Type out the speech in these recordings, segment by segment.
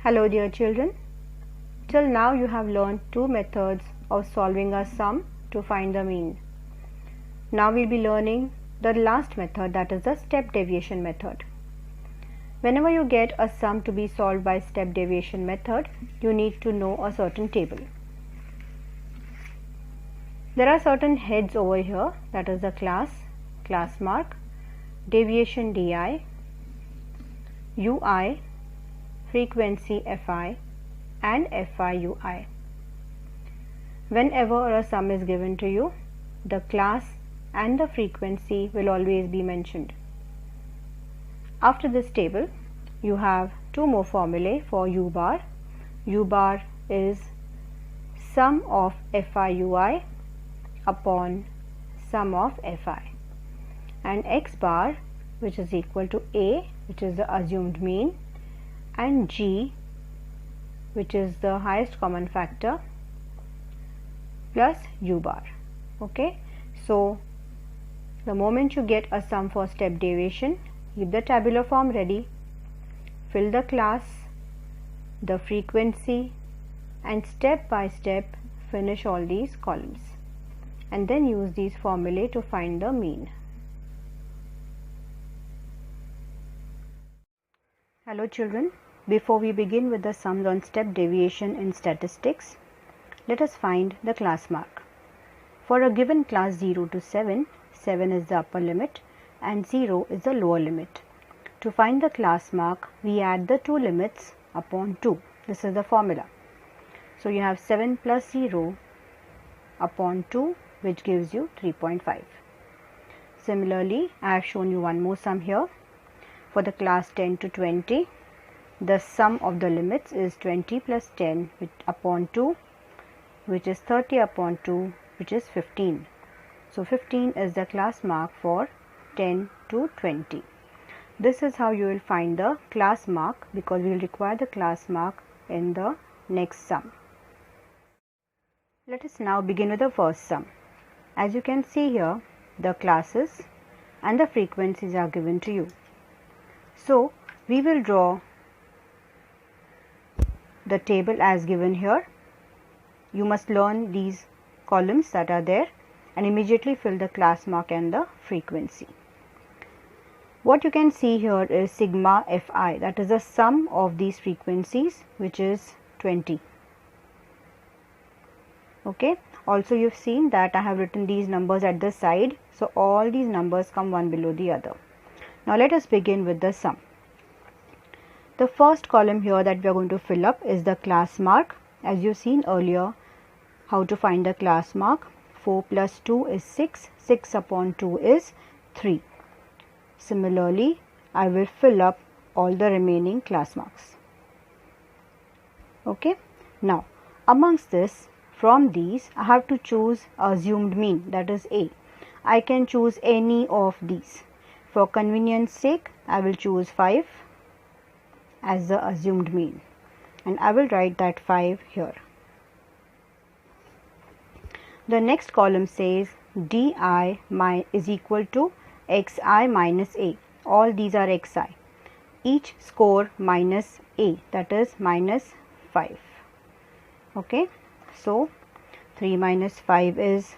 Hello dear children. Till now you have learned two methods of solving a sum to find the mean. Now we'll be learning the last method, that is the step deviation method. Whenever you get a sum to be solved by step deviation method, you need to know a certain table. There are certain heads over here, that is the class mark, deviation di, ui, frequency fi and fi ui. Whenever a sum is given to you, the class and the frequency will always be mentioned. After this table, you have two more formulae for u bar. U bar is sum of fi ui upon sum of fi, and x bar, which is equal to a, which is the assumed mean, and g, which is the highest common factor, plus u bar. Okay, so the moment you get a sum for step deviation, keep the tabular form ready, fill the class, the frequency, and step by step finish all these columns, and then use these formulae to find the mean. Hello children, before we begin with the sums on step deviation in statistics, let us find the class mark. For a given class 0 to 7, 7 is the upper limit and 0 is the lower limit. To find the class mark, we add the two limits upon 2. This is the formula. So you have 7 plus 0 upon 2, which gives you 3.5. Similarly, I have shown you one more sum here. For the class 10 to 20, the sum of the limits is 20 plus 10 upon 2, which is 30 upon 2, which is 15. So 15 is the class mark for 10 to 20. This is how you will find the class mark, because we will require the class mark in the next sum. Let us now begin with the first sum. As you can see here, the classes and the frequencies are given to you. So we will draw the table as given here. You must learn these columns that are there and immediately fill the class mark and the frequency. What you can see here is sigma fi, that is the sum of these frequencies, which is 20. Okay, also you've seen that I have written these numbers at the side, so all these numbers come one below the other. Now let us begin with the sum. The first column here that we are going to fill up is the class mark. As you've seen earlier, how to find the class mark. 4 plus 2 is 6, 6 upon 2 is 3. Similarly, I will fill up all the remaining class marks. Okay, now amongst this, from these I have to choose assumed mean, that is a. I can choose any of these. For convenience sake, I will choose 5 as the assumed mean, and I will write that 5 here. The next column says di is equal to xi minus a. All these are xi. Each score minus a, that is minus 5. Okay, so 3 minus 5 is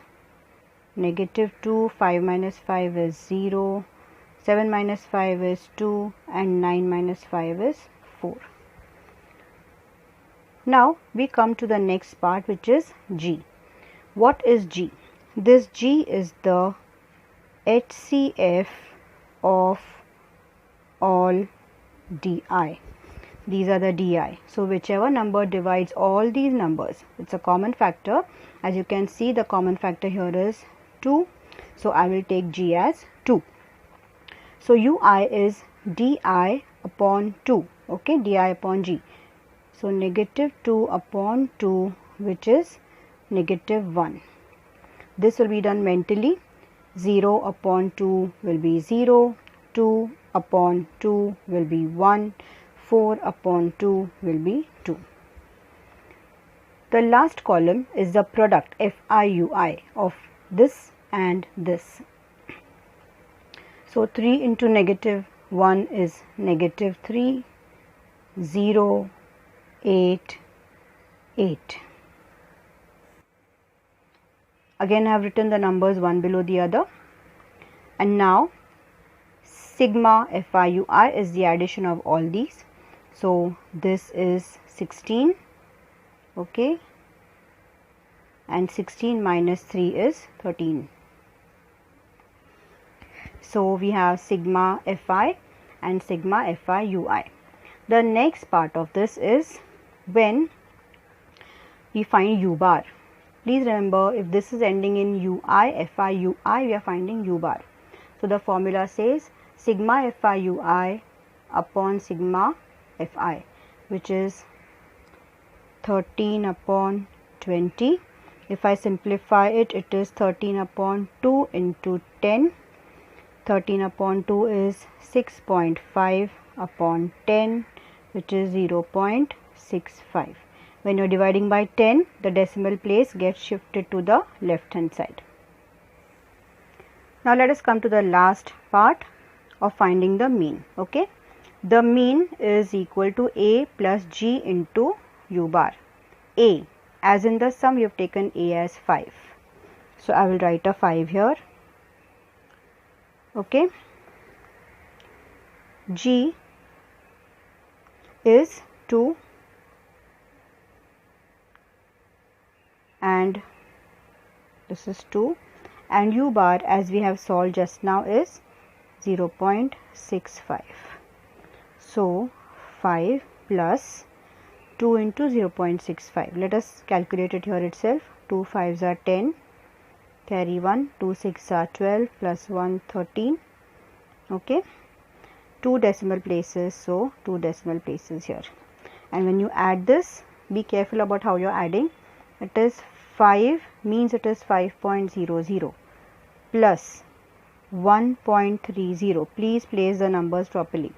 negative 2, 5 minus 5 is 0, 7 minus 5 is 2, and 9 minus 5 is 4. Now we come to the next part, which is g. What is g? This g is the HCF of all di. These are the di. So whichever number divides all these numbers, it's a common factor. As you can see, the common factor here is 2. So I will take g as 2. So ui is di upon 2. Okay, di upon g. So negative 2 upon 2, which is negative 1. This will be done mentally. 0 upon 2 will be 0. 2 upon 2 will be 1. 4 upon 2 will be 2. The last column is the product FIUI of this and this. So 3 into negative 1 is negative 3, 0, 8, 8. Again I have written the numbers one below the other, and now sigma FIUI is the addition of all these. So this is 16, okay, and 16 minus 3 is 13. So we have sigma Fi and sigma FIUI. The next part of this is when we find U bar. Please remember, if this is ending in UI, FIUI, we are finding U bar. So the formula says sigma FIUI upon sigma Fi, which is 13 upon 20. If I simplify it, it is 13 upon 2 into 10. 13 upon 2 is 6.5 upon 10, which is 0.65. When you are dividing by 10, the decimal place gets shifted to the left hand side. Now let us come to the last part of finding the mean. Okay, the mean is equal to A plus G into U bar. A, as in the sum, we have taken A as 5. So I will write a 5 here. Okay, G is 2 and this is 2, and U bar, as we have solved just now, is 0.65. So 5 plus 2 into 0.65. Let us calculate it here itself. 2 5s are 10, carry 1, 2 6 are 12, plus 1 13. Okay, 2 decimal places, so 2 decimal places here. And when you add this, be careful about how you are adding. It is 5 means it is 5.00 plus 1.30. Please place the numbers properly.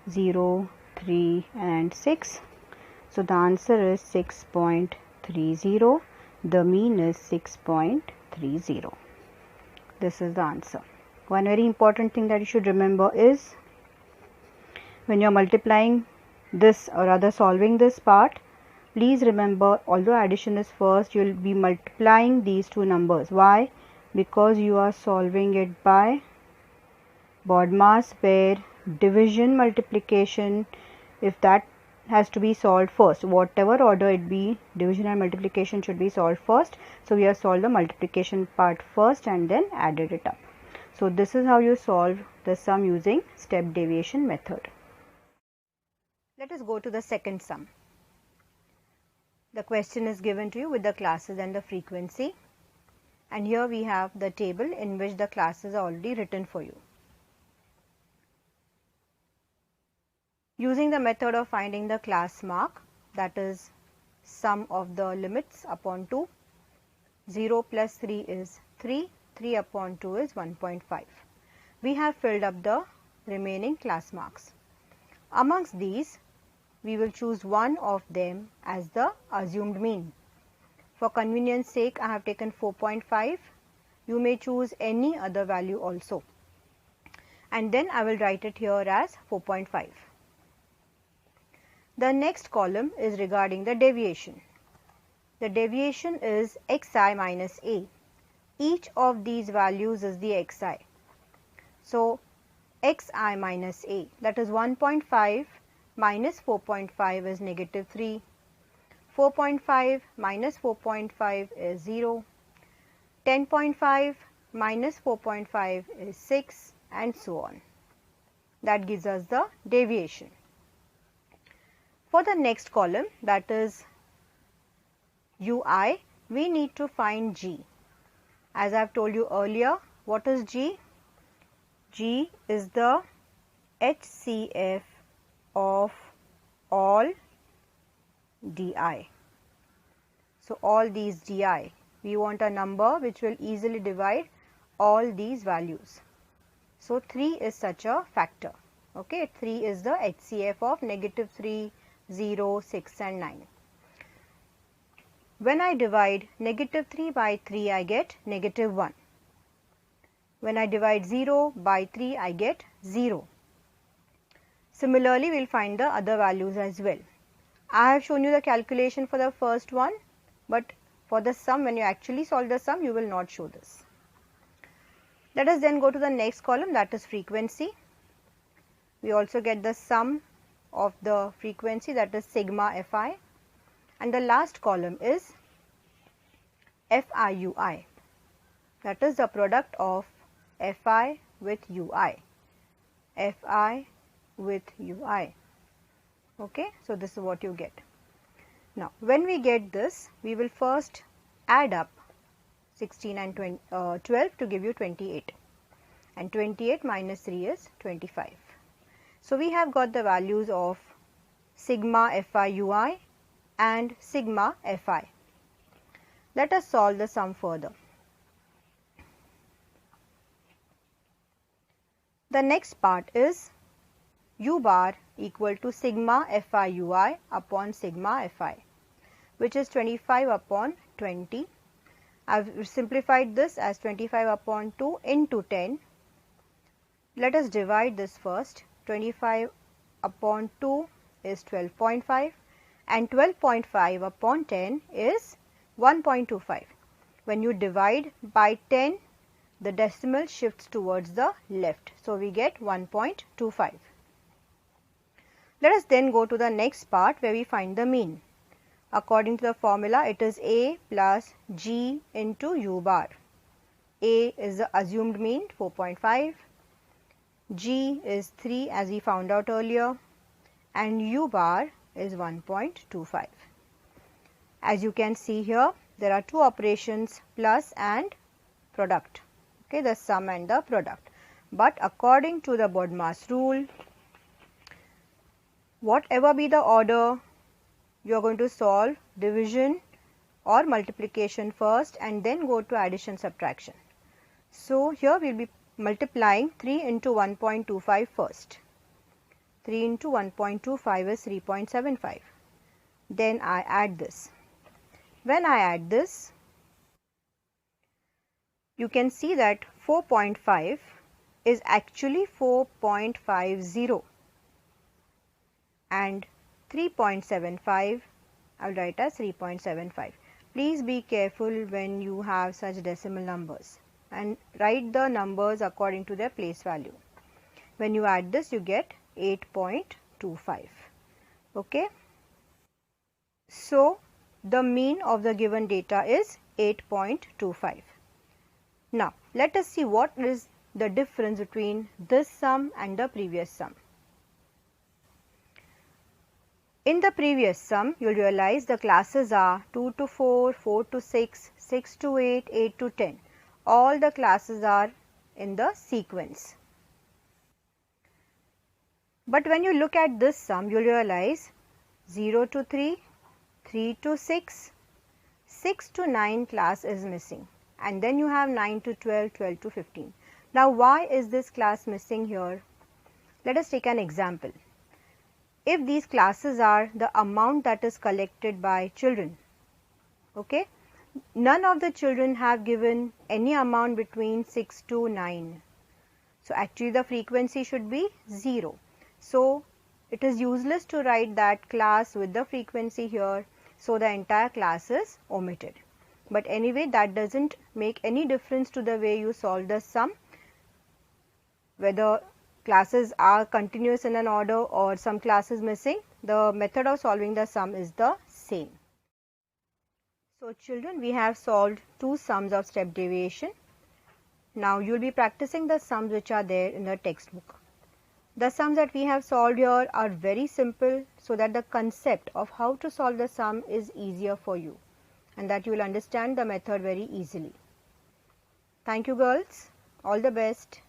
0, 3 and 6. So the answer is 6.30. The mean is 6.30. This is the answer. One very important thing that you should remember is, when you are multiplying this, or rather solving this part, please remember, although addition is first, you will be multiplying these two numbers. Why? Because you are solving it by BODMAS, where division, multiplication, if that has to be solved first, whatever order it be, division and multiplication should be solved first. So we have solved the multiplication part first and then added it up. So this is how you solve the sum using step deviation method. Let us go to the second sum. The question is given to you with the classes and the frequency, and here we have the table in which the classes are already written for you. Using the method of finding the class mark, that is sum of the limits upon 2, 0 plus 3 is 3, 3 upon 2 is 1.5. We have filled up the remaining class marks. Amongst these, we will choose one of them as the assumed mean. For convenience sake, I have taken 4.5. You may choose any other value also. And then I will write it here as 4.5. The next column is regarding the deviation. The deviation is xi minus a. Each of these values is the xi. So xi minus a, that is 1.5 minus 4.5 is negative 3. 4.5 minus 4.5 is 0. 10.5 minus 4.5 is 6, and so on. That gives us the deviation. For the next column, that is ui, we need to find g. As I have told you earlier, what is g? G is the HCF of all di. So all these di, we want a number which will easily divide all these values. So 3 is such a factor. Okay, 3 is the HCF of negative 3, 0, 6 and 9. When I divide negative 3 by 3, I get negative 1. When I divide 0 by 3, I get 0. Similarly, we will find the other values as well. I have shown you the calculation for the first one, but for the sum, when you actually solve the sum, you will not show this. Let us then go to the next column, that is frequency. We also get the sum of the frequency, that is sigma Fi, and the last column is FIUI, that is the product of Fi with Ui, Fi with Ui. Okay, so this is what you get. Now, when we get this, we will first add up 16 and 12 to give you 28, and 28 minus 3 is 25. So, we have got the values of sigma FIUI and sigma Fi. Let us solve the sum further. The next part is U bar equal to sigma FIUI upon sigma Fi, which is 25 upon 20. I have simplified this as 25 upon 2 into 10. Let us divide this first. 25 upon 2 is 12.5 and 12.5 upon 10 is 1.25. When you divide by 10, the decimal shifts towards the left. So, we get 1.25. Let us then go to the next part where we find the mean. According to the formula, it is A plus G into U bar. A is the assumed mean 4.5, G is 3 as we found out earlier, and U bar is 1.25. As you can see here, there are two operations, plus and product, okay, the sum and the product. But according to the BODMAS rule, whatever be the order, you are going to solve division or multiplication first and then go to addition subtraction. So, here we will be multiplying 3 into 1.25 first. 3 into 1.25 is 3.75. Then I add this. When I add this, you can see that 4.5 is actually 4.50 and 3.75 I will write as 3.75. Please be careful when you have such decimal numbers and write the numbers according to their place value. When you add this, you get 8.25. Okay. So, the mean of the given data is 8.25. Now, let us see what is the difference between this sum and the previous sum. In the previous sum, you will realize the classes are 2 to 4, 4 to 6, 6 to 8, 8 to 10. All the classes are in the sequence. But when you look at this sum, you will realize 0 to 3, 3 to 6, 6 to 9 class is missing, and then you have 9 to 12, 12 to 15. Now, why is this class missing here? Let us take an example. If these classes are the amount that is collected by children, okay, none of the children have given any amount between 6 to 9. So, actually the frequency should be 0. So, it is useless to write that class with the frequency here. So, the entire class is omitted. But anyway, that does not make any difference to the way you solve the sum, whether classes are continuous in an order or some classes missing. The method of solving the sum is the same. So, children, we have solved two sums of step deviation. Now, you will be practicing the sums which are there in the textbook. The sums that we have solved here are very simple, so that the concept of how to solve the sum is easier for you and that you will understand the method very easily. Thank you, girls. All the best.